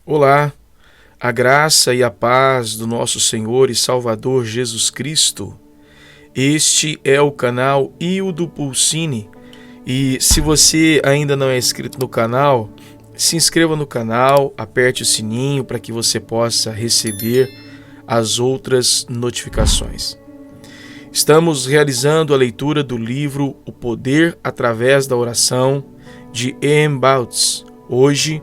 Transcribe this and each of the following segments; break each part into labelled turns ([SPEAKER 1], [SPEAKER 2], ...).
[SPEAKER 1] Olá, a graça e a paz do nosso Senhor e Salvador Jesus Cristo. Este é o canal Ildo Pulcini e se você ainda não é inscrito no canal, se inscreva no canal, aperte o sininho para que você possa receber as outras notificações. Estamos realizando a leitura do livro O Poder através da Oração de E.M. Bounds. Hoje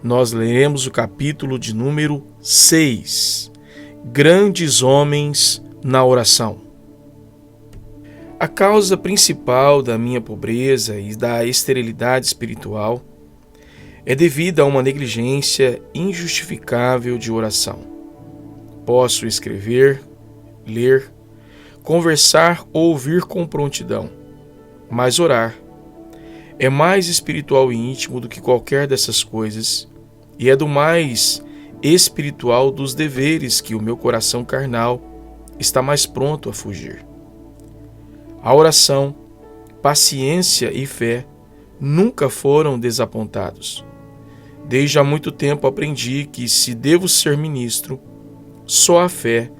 [SPEAKER 1] nós leremos o capítulo de número 6, Grandes Homens na Oração. A causa principal da minha pobreza e da esterilidade espiritual é devida a uma negligência injustificável de oração. Posso escrever, ler, conversar ou ouvir com prontidão, mas orar é mais espiritual e íntimo do que qualquer dessas coisas, e é do mais espiritual dos deveres que o meu coração carnal está mais pronto a fugir. A oração, paciência e fé nunca foram desapontados. Desde há muito tempo aprendi que, se devo ser ministro, só a fé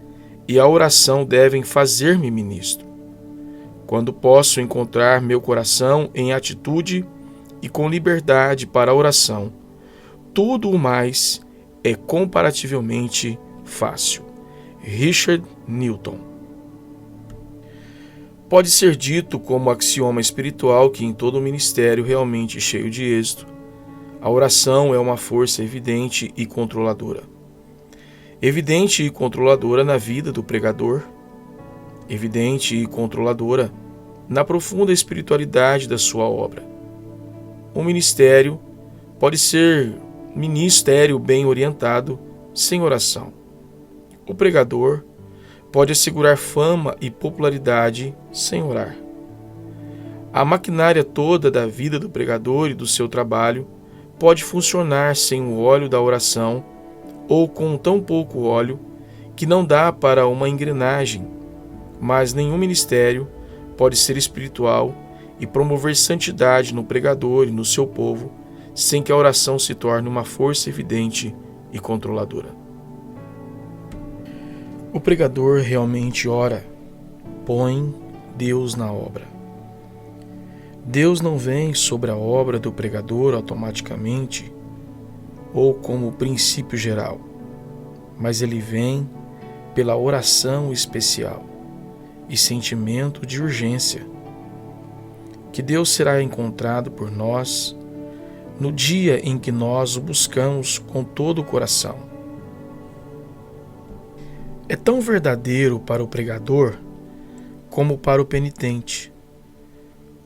[SPEAKER 1] e a oração devem fazer-me ministro. Quando posso encontrar meu coração em atitude e com liberdade para a oração, tudo o mais é comparativamente fácil. Richard Newton. Pode ser dito como axioma espiritual que em todo ministério realmente cheio de êxito, a oração é uma força evidente e controladora. Evidente e controladora na vida do pregador, evidente e controladora na profunda espiritualidade da sua obra. Um ministério pode ser ministério bem orientado sem oração. O pregador pode assegurar fama e popularidade sem orar. A maquinária toda da vida do pregador e do seu trabalho pode funcionar sem o óleo da oração ou com tão pouco óleo que não dá para uma engrenagem, mas nenhum ministério pode ser espiritual e promover santidade no pregador e no seu povo sem que a oração se torne uma força evidente e controladora. O pregador realmente ora, põe Deus na obra. Deus não vem sobre a obra do pregador automaticamente ou como princípio geral, mas ele vem pela oração especial e sentimento de urgência, que Deus será encontrado por nós no dia em que nós o buscamos com todo o coração. É tão verdadeiro para o pregador como para o penitente.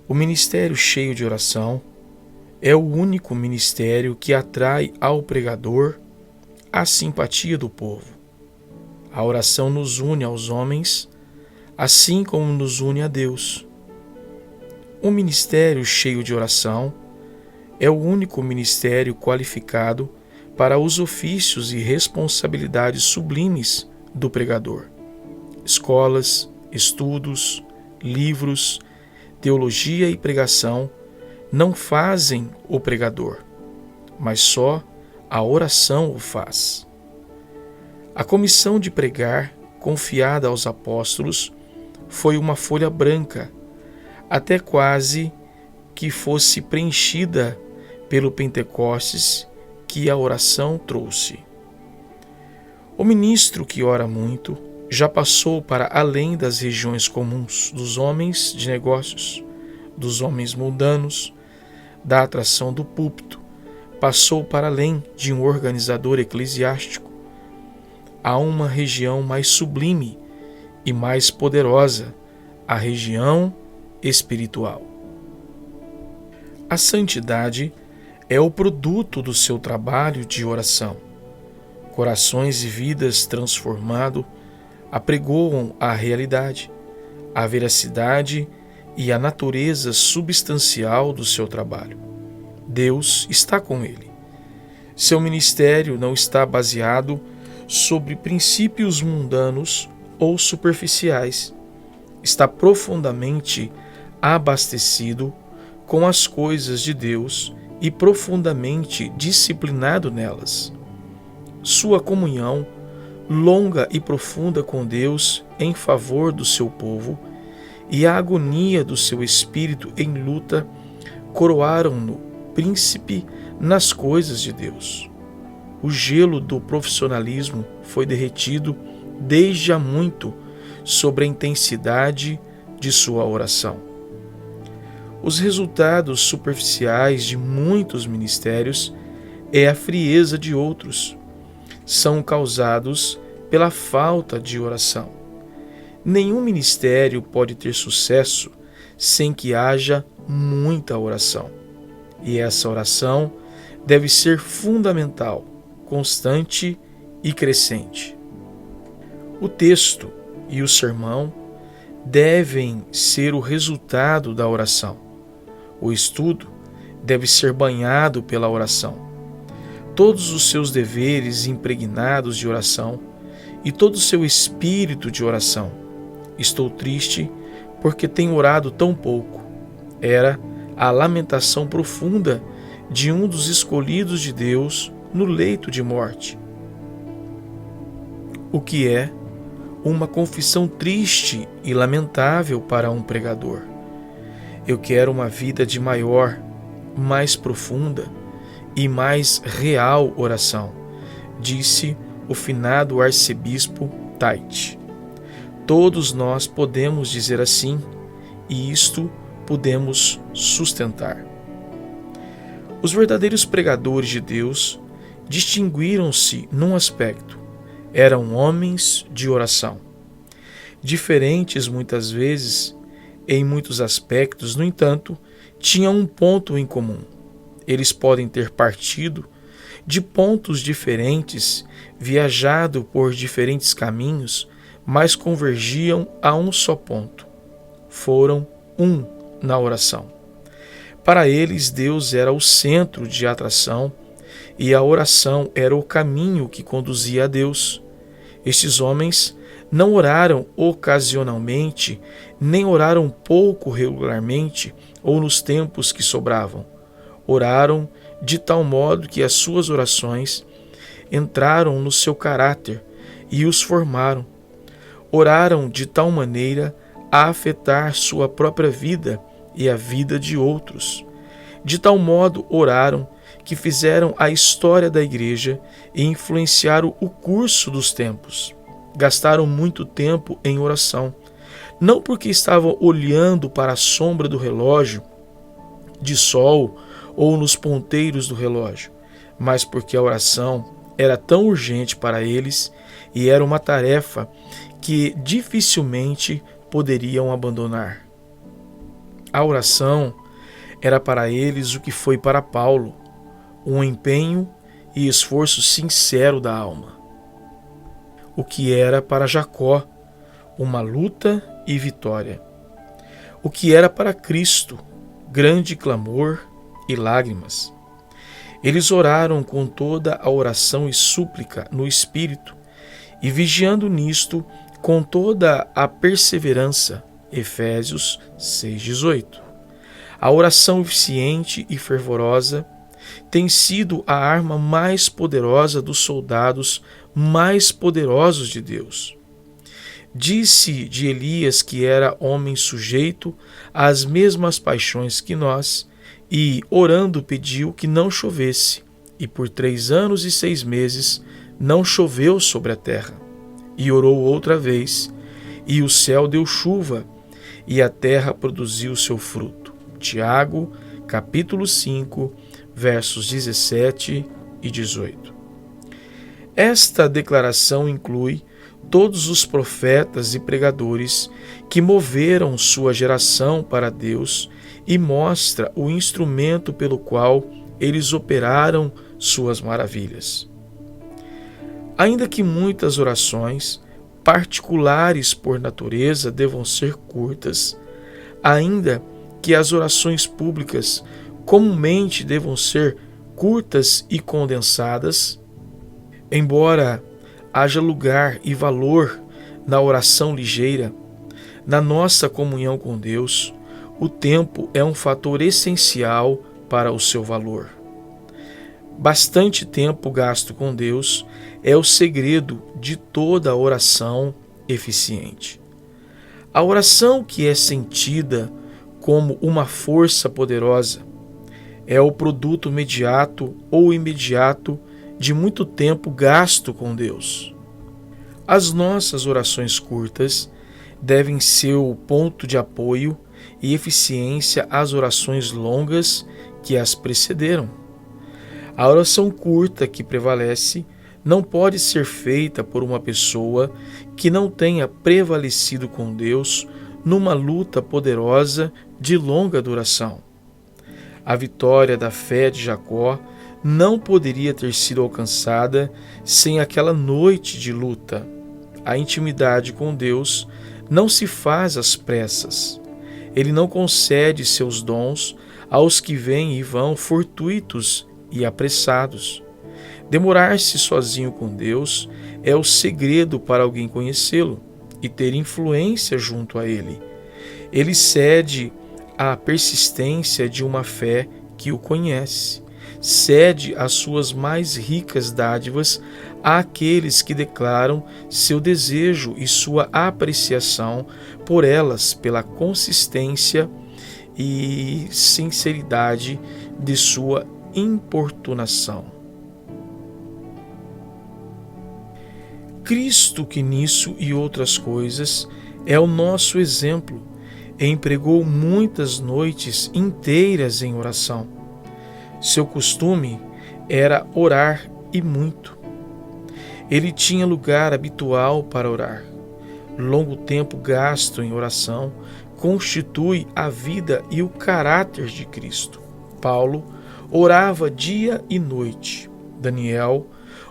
[SPEAKER 1] O ministério cheio de oração é o único ministério que atrai ao pregador a simpatia do povo. A oração nos une aos homens, assim como nos une a Deus. Um ministério cheio de oração é o único ministério qualificado para os ofícios e responsabilidades sublimes do pregador. Escolas, estudos, livros, teologia e pregação não fazem o pregador, mas só a oração o faz. A comissão de pregar, confiada aos apóstolos, foi uma folha branca, até quase que fosse preenchida pelo Pentecostes que a oração trouxe. O ministro que ora muito já passou para além das regiões comuns dos homens de negócios, dos homens mundanos, da atração do púlpito, passou para além de um organizador eclesiástico. Há uma região mais sublime e mais poderosa, a região espiritual. A santidade é o produto do seu trabalho de oração. Corações e vidas transformados apregoam a realidade, a veracidade e a natureza substancial do seu trabalho. Deus está com ele. Seu ministério não está baseado sobre princípios mundanos ou superficiais. Está profundamente abastecido com as coisas de Deus e profundamente disciplinado nelas. sua comunhão longa e profunda com Deus em favor do seu povo e a agonia do seu espírito em luta coroaram-no príncipe nas coisas de Deus. O gelo do profissionalismo foi derretido desde há muito sobre a intensidade de sua oração. Os resultados superficiais de muitos ministérios é a frieza de outros. São causados pela falta de oração. Nenhum ministério pode ter sucesso sem que haja muita oração. E essa oração deve ser fundamental, constante e crescente. O texto e o sermão devem ser o resultado da oração. O estudo deve ser banhado pela oração. Todos os seus deveres impregnados de oração e todo o seu espírito de oração. Estou triste porque tenho orado tão pouco. Era a lamentação profunda de um dos escolhidos de Deus no leito de morte. O que é uma confissão triste e lamentável para um pregador. Eu quero uma vida de maior, mais profunda e mais real oração, disse o finado arcebispo Tait. Todos nós podemos dizer assim, e isto podemos sustentar. Os verdadeiros pregadores de Deus distinguiram-se num aspecto. Eram homens de oração. Diferentes muitas vezes, em muitos aspectos, no entanto, tinham um ponto em comum. Eles podem ter partido de pontos diferentes, viajado por diferentes caminhos, mas convergiam a um só ponto. Foram um na oração. Para eles, Deus era o centro de atração e a oração era o caminho que conduzia a Deus. Estes homens não oraram ocasionalmente, nem oraram pouco regularmente ou nos tempos que sobravam. Oraram de tal modo que as suas orações entraram no seu caráter e os formaram. Oraram de tal maneira a afetar sua própria vida e a vida de outros. De tal modo oraram que fizeram a história da igreja e influenciaram o curso dos tempos. Gastaram muito tempo em oração, não porque estavam olhando para a sombra do relógio de sol ou nos ponteiros do relógio, mas porque a oração era tão urgente para eles e era uma tarefa que dificilmente poderiam abandonar. A oração era para eles o que foi para Paulo, um empenho e esforço sincero da alma. O que era para Jacó, uma luta e vitória. O que era para Cristo, grande clamor e lágrimas. Eles oraram com toda a oração e súplica no Espírito, e vigiando nisto com toda a perseverança. Efésios 6,18. A oração eficiente e fervorosa tem sido a arma mais poderosa dos soldados mais poderosos de Deus. Disse de Elias que era homem sujeito às mesmas paixões que nós, e, orando, pediu que não chovesse, e por 3 anos e 6 meses não choveu sobre a terra. E orou outra vez, e o céu deu chuva, e a terra produziu seu fruto. Tiago, capítulo 5, versos 17 e 18. Esta declaração inclui todos os profetas e pregadores que moveram sua geração para Deus e mostra o instrumento pelo qual eles operaram suas maravilhas. Ainda que muitas orações, particulares por natureza, devam ser curtas, ainda que as orações públicas comumente devam ser curtas e condensadas, embora haja lugar e valor na oração ligeira, na nossa comunhão com Deus, o tempo é um fator essencial para o seu valor. Bastante tempo gasto com Deus é o segredo de toda oração eficiente. A oração que é sentida como uma força poderosa é o produto imediato ou imediato de muito tempo gasto com Deus. As nossas orações curtas devem ser o ponto de apoio e eficiência às orações longas que as precederam. A oração curta que prevalece não pode ser feita por uma pessoa que não tenha prevalecido com Deus numa luta poderosa de longa duração. A vitória da fé de Jacó não poderia ter sido alcançada sem aquela noite de luta. A intimidade com Deus não se faz às pressas. Ele não concede seus dons aos que vêm e vão fortuitos e apressados. Demorar-se sozinho com Deus é o segredo para alguém conhecê-lo e ter influência junto a Ele. Ele cede à persistência de uma fé que o conhece. Cede as suas mais ricas dádivas àqueles que declaram seu desejo e sua apreciação por elas pela consistência e sinceridade de sua importunação. Cristo, que nisso e outras coisas é o nosso exemplo, empregou muitas noites inteiras em oração. Seu costume era orar e muito. Ele tinha lugar habitual para orar. Longo tempo gasto em oração constitui a vida e o caráter de Cristo. Paulo orava dia e noite. Daniel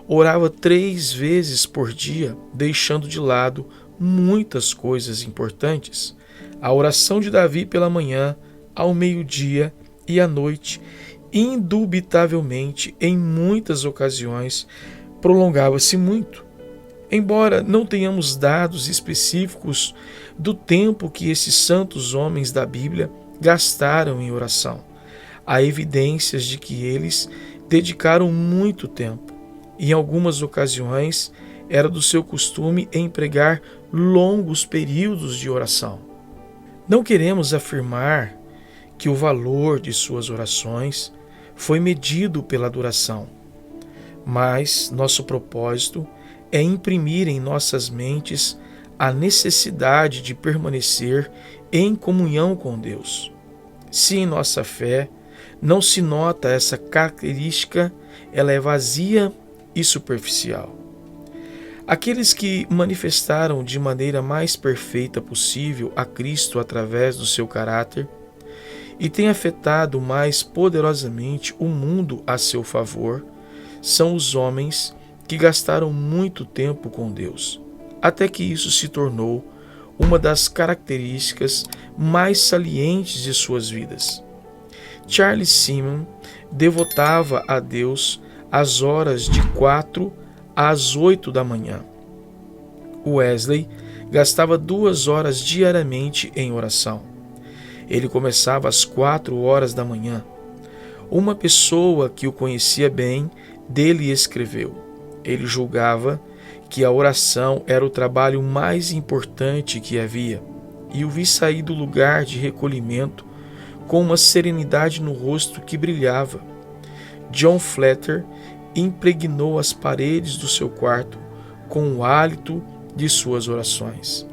[SPEAKER 1] orava 3 vezes por dia, deixando de lado muitas coisas importantes. A oração de Davi pela manhã, ao meio-dia e à noite, indubitavelmente, em muitas ocasiões, prolongava-se muito. Embora não tenhamos dados específicos do tempo que esses santos homens da Bíblia gastaram em oração, há evidências de que eles dedicaram muito tempo. Em algumas ocasiões, era do seu costume empregar longos períodos de oração. Não queremos afirmar que o valor de suas orações foi medido pela duração, mas nosso propósito é imprimir em nossas mentes a necessidade de permanecer em comunhão com Deus. Se em nossa fé não se nota essa característica, ela é vazia e superficial. Aqueles que manifestaram de maneira mais perfeita possível a Cristo através do seu caráter e têm afetado mais poderosamente o mundo a seu favor são os homens que gastaram muito tempo com Deus, até que isso se tornou uma das características mais salientes de suas vidas. Charles Simeon devotava a Deus as horas de 4 às 8 da manhã. Wesley gastava 2 horas diariamente em oração. Ele começava às 4 horas da manhã. Uma pessoa que o conhecia bem dele escreveu: ele julgava que a oração era o trabalho mais importante que havia, e o vi sair do lugar de recolhimento com uma serenidade no rosto que brilhava. John Flatter impregnou as paredes do seu quarto com o hálito de suas orações.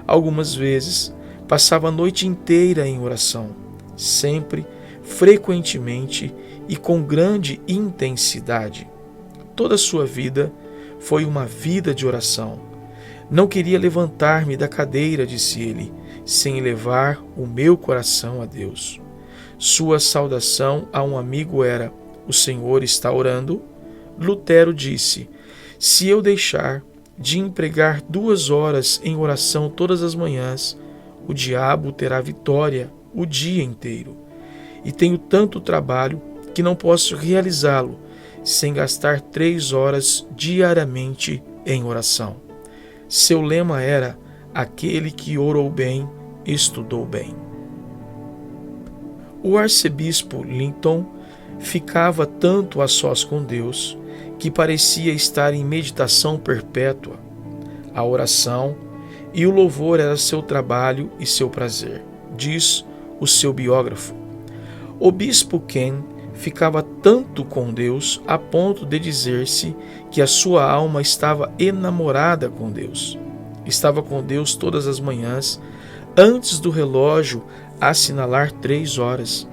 [SPEAKER 1] Algumas vezes passava a noite inteira em oração, sempre, frequentemente e com grande intensidade. Toda a sua vida foi uma vida de oração. Não queria levantar-me da cadeira, disse ele, sem elevar o meu coração a Deus. Sua saudação a um amigo era: o Senhor está orando? Lutero disse: se eu deixar de empregar 2 horas em oração todas as manhãs, o diabo terá vitória o dia inteiro. E tenho tanto trabalho que não posso realizá-lo sem gastar 3 horas diariamente em oração. Seu lema era: aquele que orou bem, estudou bem. O arcebispo Linton ficava tanto a sós com Deus que parecia estar em meditação perpétua. A oração e o louvor era seu trabalho e seu prazer, diz o seu biógrafo. O bispo Ken ficava tanto com Deus a ponto de dizer-se que a sua alma estava enamorada com Deus. Estava com Deus todas as manhãs, antes do relógio assinalar 3 horas.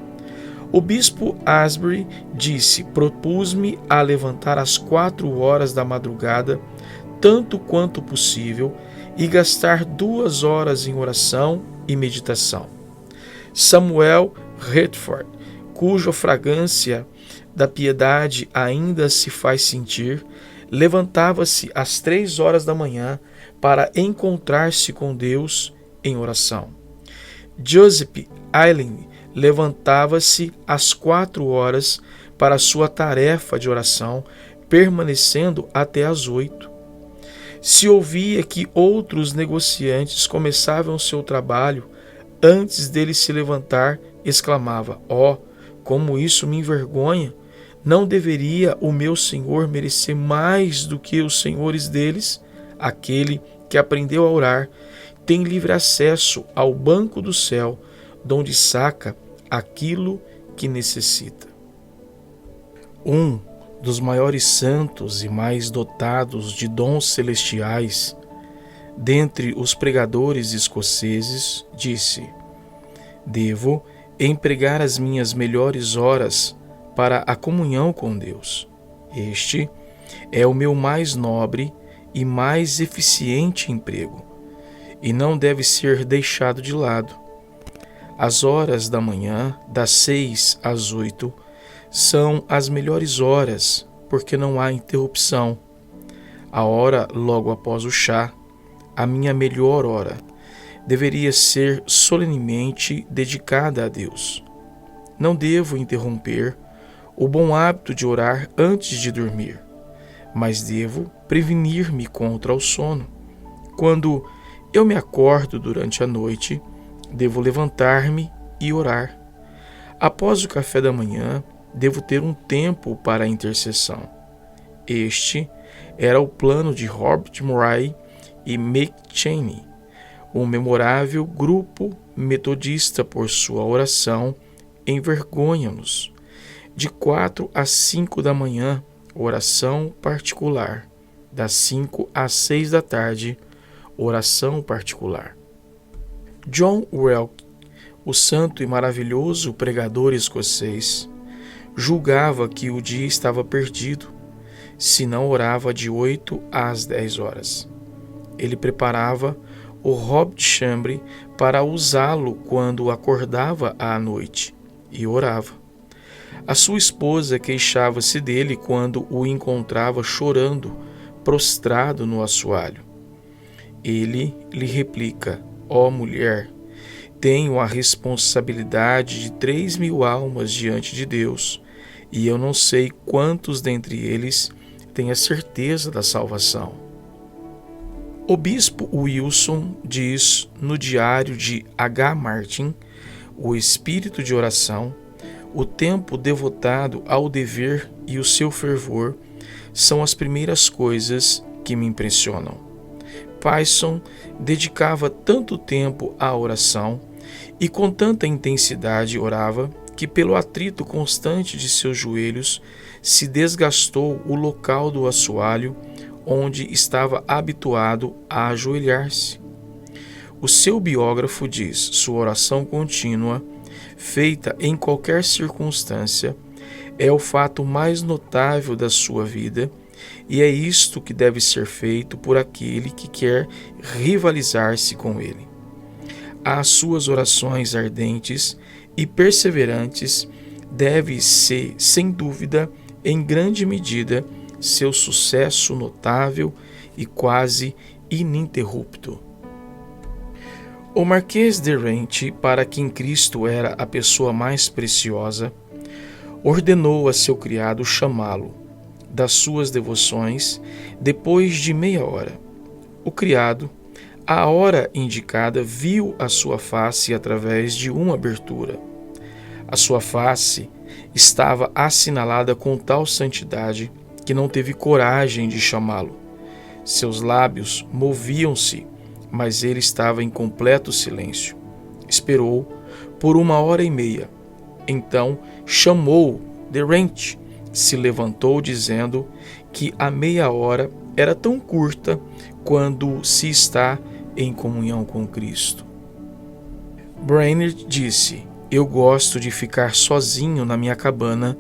[SPEAKER 1] O bispo Asbury disse: propus-me a levantar às 4 horas da madrugada, tanto quanto possível, e gastar 2 horas em oração e meditação. Samuel Redford, cuja fragrância da piedade ainda se faz sentir, levantava-se às 3 horas da manhã para encontrar-se com Deus em oração. Joseph Ailing levantava-se às 4 horas para sua tarefa de oração, permanecendo até às 8. Se ouvia que outros negociantes começavam seu trabalho antes dele se levantar, exclamava: ó, como isso me envergonha! Não deveria o meu senhor merecer mais do que os senhores deles? Aquele que aprendeu a orar tem livre acesso ao banco do céu, donde saca aquilo que necessita. Um dos maiores santos e mais dotados de dons celestiais, dentre os pregadores escoceses, disse: devo empregar as minhas melhores horas para a comunhão com Deus. Este é o meu mais nobre e mais eficiente emprego, e não deve ser deixado de lado. As horas da manhã, das 6 às 8, são as melhores horas, porque não há interrupção. A hora logo após o chá, a minha melhor hora, deveria ser solenemente dedicada a Deus. Não devo interromper o bom hábito de orar antes de dormir, mas devo prevenir-me contra o sono. Quando eu me acordo durante a noite, devo levantar-me e orar. Após o café da manhã, devo ter um tempo para a intercessão. Este era o plano de Robert Murray e Mick Chaney, um memorável grupo metodista. Por sua oração envergonha-nos. De 4 às 5 da manhã, oração particular. Das 5 às 6 da tarde, oração particular. John Welch, o santo e maravilhoso pregador escocês, julgava que o dia estava perdido se não orava de 8 às 10 horas. Ele preparava o Rob Chambre para usá-lo quando acordava à noite e orava. A sua esposa queixava-se dele quando o encontrava chorando, prostrado no assoalho. Ele lhe replica: ó mulher, tenho a responsabilidade de 3.000 almas diante de Deus, e eu não sei quantos dentre eles têm a certeza da salvação. O bispo Wilson diz no diário de H. Martin: o espírito de oração, o tempo devotado ao dever e o seu fervor são as primeiras coisas que me impressionam. Payson dedicava tanto tempo à oração e com tanta intensidade orava que, pelo atrito constante de seus joelhos, se desgastou o local do assoalho onde estava habituado a ajoelhar-se. O seu biógrafo diz: sua oração contínua, feita em qualquer circunstância, é o fato mais notável da sua vida, e é isto que deve ser feito por aquele que quer rivalizar-se com ele. Às suas orações ardentes e perseverantes deve-se, sem dúvida, em grande medida, seu sucesso notável e quase ininterrupto. O Marquês de Rente, para quem Cristo era a pessoa mais preciosa, ordenou a seu criado chamá-lo das suas devoções depois de meia hora. O criado, à hora indicada, viu a sua face através de uma abertura. A sua face estava assinalada com tal santidade que não teve coragem de chamá-lo. Seus lábios moviam-se, mas ele estava em completo silêncio. Esperou por 1 hora e meia. Então chamou Derrent, se levantou dizendo que a meia hora era tão curta quando se está em comunhão com Cristo. Brainerd disse: eu gosto de ficar sozinho na minha cabana,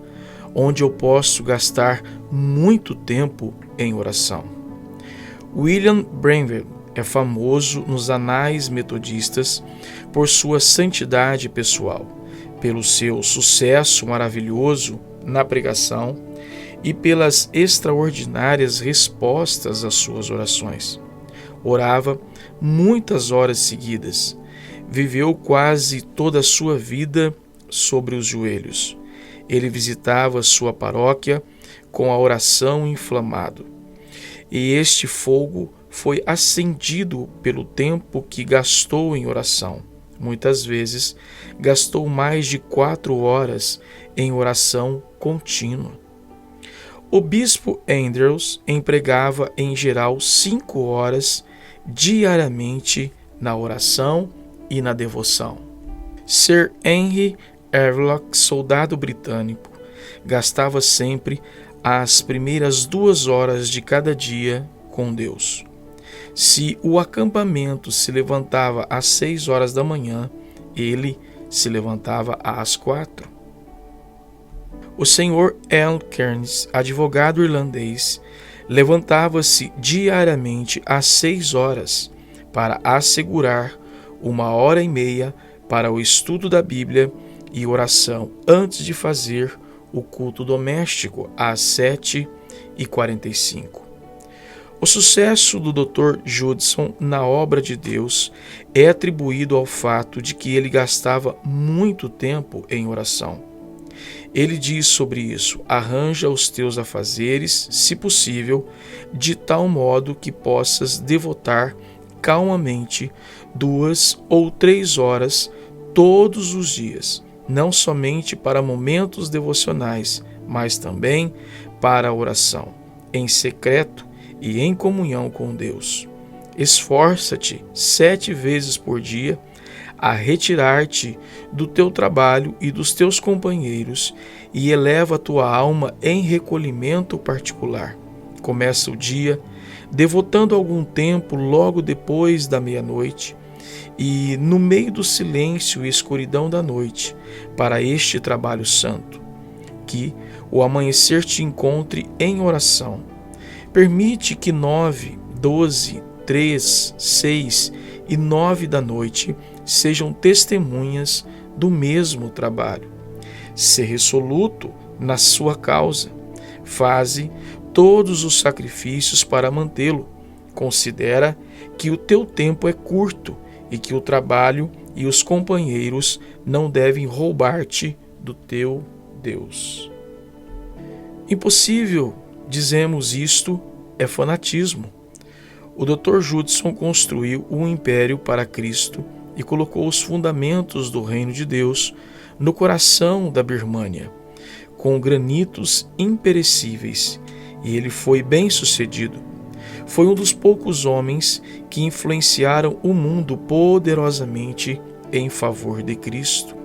[SPEAKER 1] onde eu posso gastar muito tempo em oração. William Branham é famoso nos anais metodistas por sua santidade pessoal, pelo seu sucesso maravilhoso na pregação e pelas extraordinárias respostas às suas orações. Orava muitas horas seguidas. Viveu quase toda a sua vida sobre os joelhos. Ele visitava sua paróquia com a oração inflamado. E este fogo foi acendido pelo tempo que gastou em oração. Muitas vezes gastou mais de 4 horas em oração contínua. O bispo Andrews empregava em geral 5 horas diariamente na oração e na devoção. Sir Henry Havelock, soldado britânico, gastava sempre as primeiras 2 horas de cada dia com Deus. Se o acampamento se levantava às 6 horas da manhã, ele se levantava às 4. O Sr. L. Cairns, advogado irlandês, levantava-se diariamente às 6 horas para assegurar 1 hora e meia para o estudo da Bíblia e oração antes de fazer o culto doméstico às 7h45. O sucesso do Dr. Judson na obra de Deus é atribuído ao fato de que ele gastava muito tempo em oração. Ele diz sobre isso: arranja os teus afazeres, se possível, de tal modo que possas devotar calmamente 2 ou 3 horas todos os dias, não somente para momentos devocionais, mas também para a oração, em secreto e em comunhão com Deus. Esforça-te 7 vezes por dia a retirar-te do teu trabalho e dos teus companheiros e eleva a tua alma em recolhimento particular. Começa o dia devotando algum tempo logo depois da meia-noite e no meio do silêncio e escuridão da noite para este trabalho santo. Que o amanhecer te encontre em oração. Permite que 9, 12, 3, 6 e 9 da noite sejam testemunhas do mesmo trabalho. Sê resoluto na sua causa. Faze todos os sacrifícios para mantê-lo. Considera que o teu tempo é curto e que o trabalho e os companheiros não devem roubar-te do teu Deus. Impossível, dizemos isto, é fanatismo. O Dr. Judson construiu um império para Cristo e colocou os fundamentos do reino de Deus no coração da Birmânia, com granitos imperecíveis, e ele foi bem-sucedido. Foi um dos poucos homens que influenciaram o mundo poderosamente em favor de Cristo.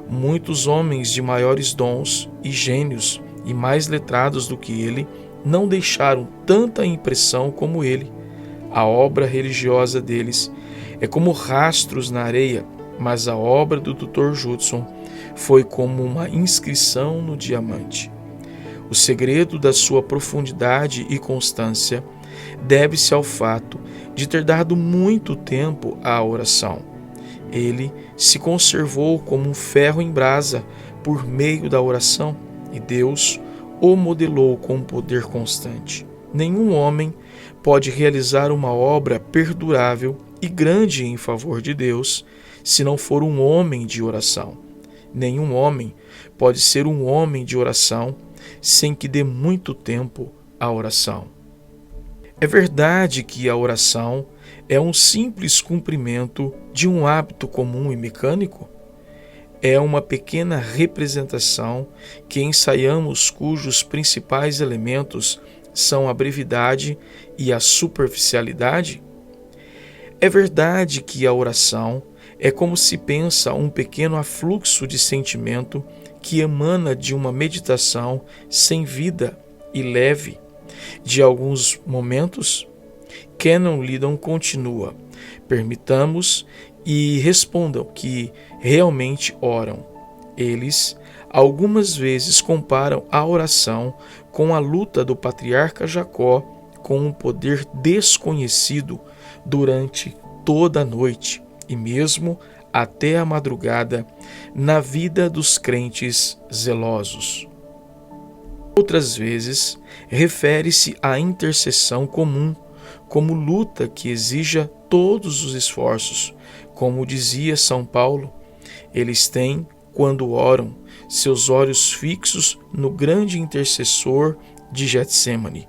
[SPEAKER 1] Muitos homens de maiores dons e gênios e mais letrados do que ele não deixaram tanta impressão como ele. A obra religiosa deles é como rastros na areia, mas a obra do Dr. Judson foi como uma inscrição no diamante. O segredo da sua profundidade e constância deve-se ao fato de ter dado muito tempo à oração. Ele se conservou como um ferro em brasa por meio da oração, e Deus o modelou com um poder constante. Nenhum homem pode realizar uma obra perdurável e grande em favor de Deus se não for um homem de oração. Nenhum homem pode ser um homem de oração sem que dê muito tempo à oração. É verdade que a oração é um simples cumprimento de um hábito comum e mecânico? é uma pequena representação que ensaiamos, cujos principais elementos são a brevidade e a superficialidade? É verdade que a oração é como se pensa um pequeno afluxo de sentimento que emana de uma meditação sem vida e leve. De alguns momentos, Kenon Lidon continua: permitamos e respondam que realmente oram. Eles, algumas vezes, comparam a oração com a luta do patriarca Jacó com um poder desconhecido durante toda a noite e mesmo até a madrugada na vida dos crentes zelosos. Outras vezes, refere-se à intercessão comum, como luta que exija todos os esforços. Como dizia São Paulo, eles têm, quando oram, seus olhos fixos no grande intercessor de Getsêmani,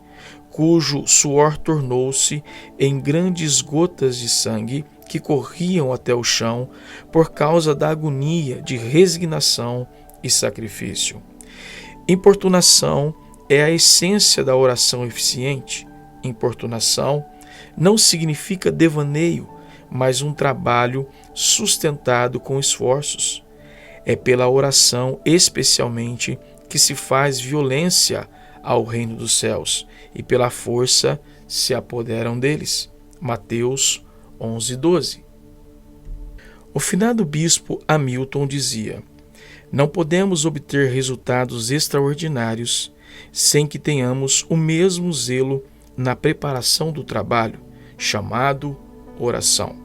[SPEAKER 1] cujo suor tornou-se em grandes gotas de sangue que corriam até o chão por causa da agonia de resignação e sacrifício. Importunação é a essência da oração eficiente. Importunação não significa devaneio, mas um trabalho sustentado com esforços. É pela oração, especialmente, que se faz violência ao reino dos céus, e pela força se apoderam deles. Mateus 11:12. O finado bispo Hamilton dizia: não podemos obter resultados extraordinários sem que tenhamos o mesmo zelo na preparação do trabalho, chamado oração,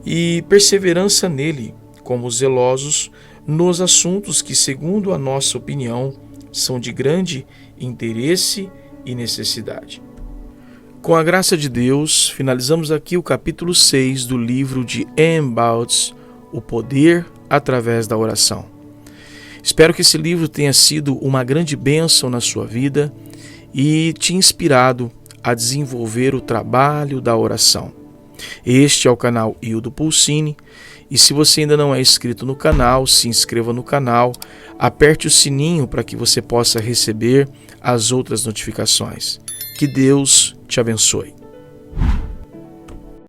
[SPEAKER 1] e perseverança nele, como zelosos nos assuntos que, segundo a nossa opinião, são de grande interesse e necessidade. Com a graça de Deus, finalizamos aqui o capítulo 6 do livro de E.M. Bounds, O Poder através da Oração. Espero que esse livro tenha sido uma grande bênção na sua vida e te inspirado a desenvolver o trabalho da oração. Este é o canal Hildo Pulcini, e se você ainda não é inscrito no canal, se inscreva no canal, aperte o sininho para que você possa receber as outras notificações. Que Deus te abençoe.